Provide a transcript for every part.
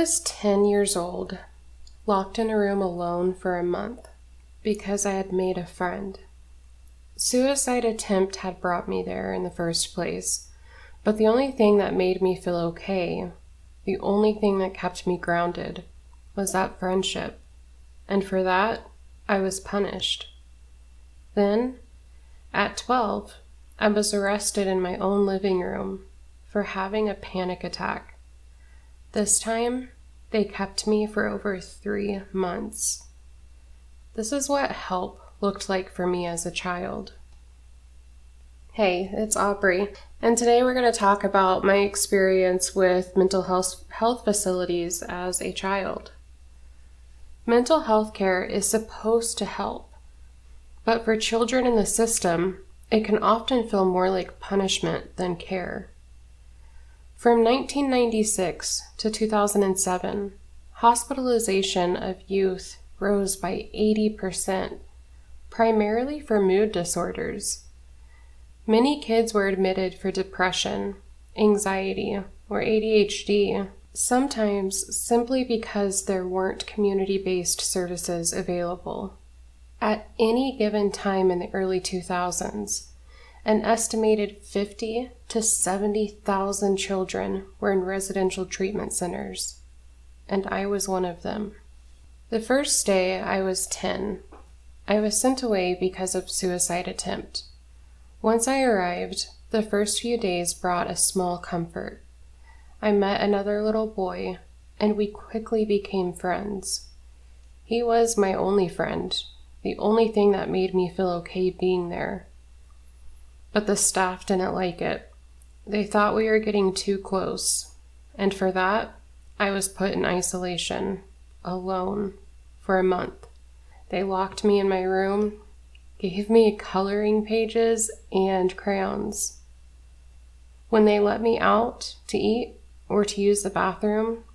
was 10 years old, locked in a room alone for a month because I had made a friend. Suicide attempt had brought me there in the first place, but the only thing that made me feel okay, the only thing that kept me grounded, was that friendship, and for that, I was punished. Then, at 12, I was arrested in my own living room for having a panic attack. This time, they kept me for over 3 months. This is what help looked like for me as a child. Hey, it's Aubrey, and today we're going to talk about my experience with mental health facilities as a child. Mental health care is supposed to help, but for children in the system, it can often feel more like punishment than care. From 1996 to 2007, hospitalization of youth rose by 80%, primarily for mood disorders. Many kids were admitted for depression, anxiety, or ADHD, sometimes simply because there weren't community-based services available. At any given time in the early 2000s, an estimated 50 to 70,000 children were in residential treatment centers, and I was one of them. The first day I was 10, I was sent away because of suicide attempt. Once I arrived, the first few days brought a small comfort. I met another little boy, and we quickly became friends. He was my only friend, the only thing that made me feel okay being there. But the staff didn't like it. They thought we were getting too close, and for that, I was put in isolation, alone, for a month. They locked me in my room, gave me coloring pages and crayons. When they let me out to eat or to use the bathroom,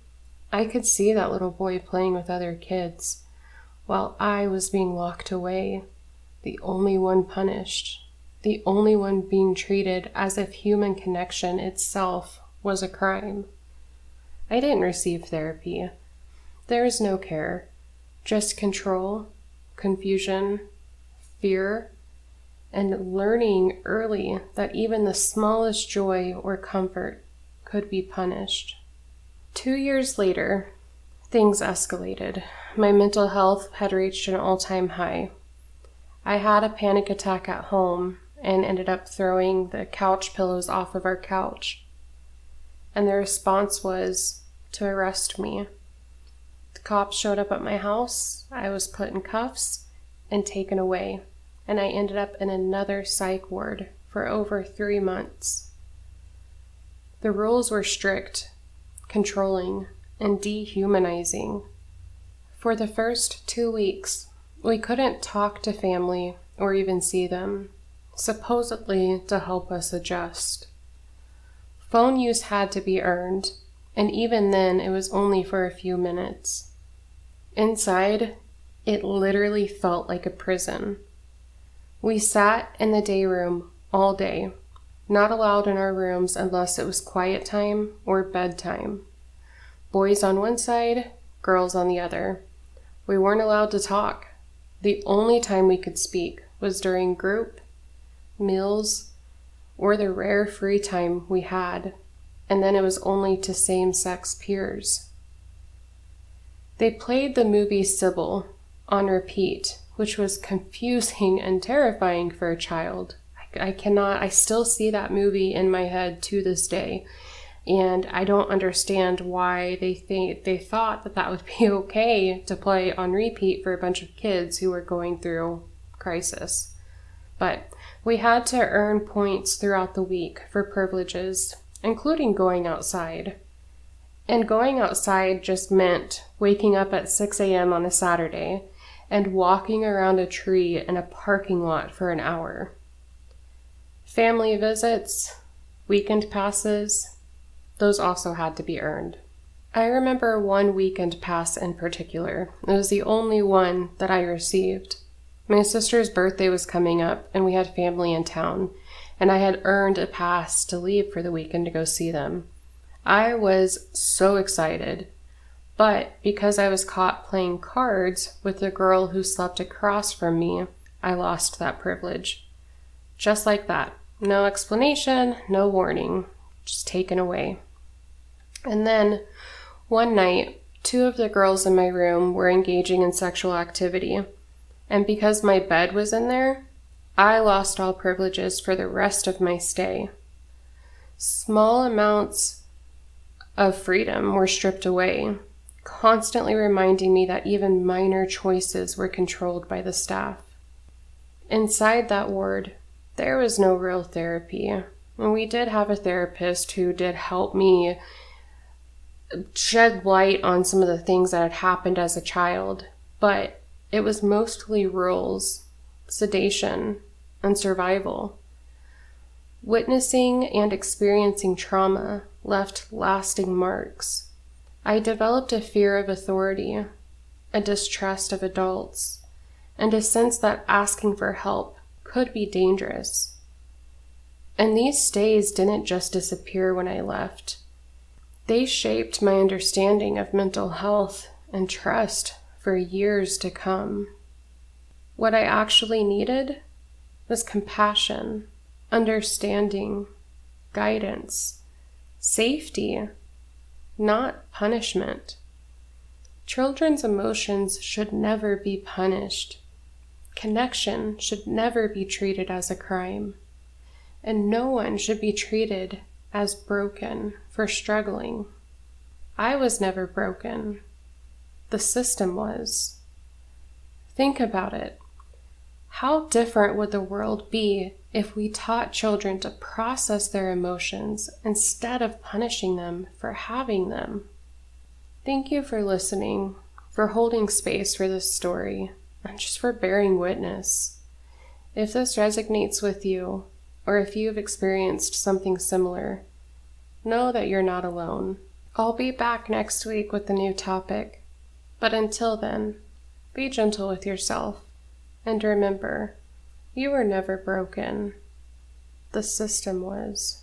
I could see that little boy playing with other kids, while I was being locked away, the only one punished, the only one being treated as if human connection itself was a crime. I didn't receive therapy. There was no care, just control, confusion, fear, and learning early that even the smallest joy or comfort could be punished. 2 years later, things escalated. My mental health had reached an all-time high. I had a panic attack at home and ended up throwing the couch pillows off of our couch. And the response was to arrest me. The cops showed up at my house, I was put in cuffs and taken away, and I ended up in another psych ward for over 3 months. The rules were strict, controlling, and dehumanizing. For the first 2 weeks, we couldn't talk to family or even see them, supposedly to help us adjust. Phone use had to be earned, and even then it was only for a few minutes. Inside, it literally felt like a prison. We sat in the day room all day, not allowed in our rooms unless it was quiet time or bedtime. Boys on one side, girls on the other. We weren't allowed to talk. The only time we could speak was during group, meals, or the rare free time we had, and then it was only to same-sex peers. They played the movie Sybil on repeat, which was confusing and terrifying for a child. I still see that movie in my head to this day, and I don't understand why they thought that would be okay to play on repeat for a bunch of kids who were going through crisis. But we had to earn points throughout the week for privileges, including going outside. And going outside just meant waking up at 6 a.m. on a Saturday and walking around a tree in a parking lot for an hour. Family visits, weekend passes, those also had to be earned. I remember one weekend pass in particular. It was the only one that I received. My sister's birthday was coming up and we had family in town, and I had earned a pass to leave for the weekend to go see them. I was so excited, But because I was caught playing cards with the girl who slept across from me, I lost that privilege. Just like that. No explanation, no warning, just taken away. And then, one night, 2 of the girls in my room were engaging in sexual activity, and because my bed was in there, I lost all privileges for the rest of my stay. Small amounts of freedom were stripped away, constantly reminding me that even minor choices were controlled by the staff. Inside that ward, there was no real therapy, and we did have a therapist who did help me shed light on some of the things that had happened as a child, but it was mostly rules, sedation, and survival. Witnessing and experiencing trauma left lasting marks. I developed a fear of authority, a distrust of adults, and a sense that asking for help could be dangerous. And these stays didn't just disappear when I left. They shaped my understanding of mental health and trust for years to come. What I actually needed was compassion, understanding, guidance, safety, not punishment. Children's emotions should never be punished. Connection should never be treated as a crime. And no one should be treated as broken for struggling. I was never broken. The system was. Think about it. How different would the world be if we taught children to process their emotions instead of punishing them for having them? Thank you for listening, for holding space for this story, and just for bearing witness. If this resonates with you, or if you've experienced something similar, know that you're not alone. I'll be back next week with a new topic, but until then, be gentle with yourself, and remember, you were never broken. The system was.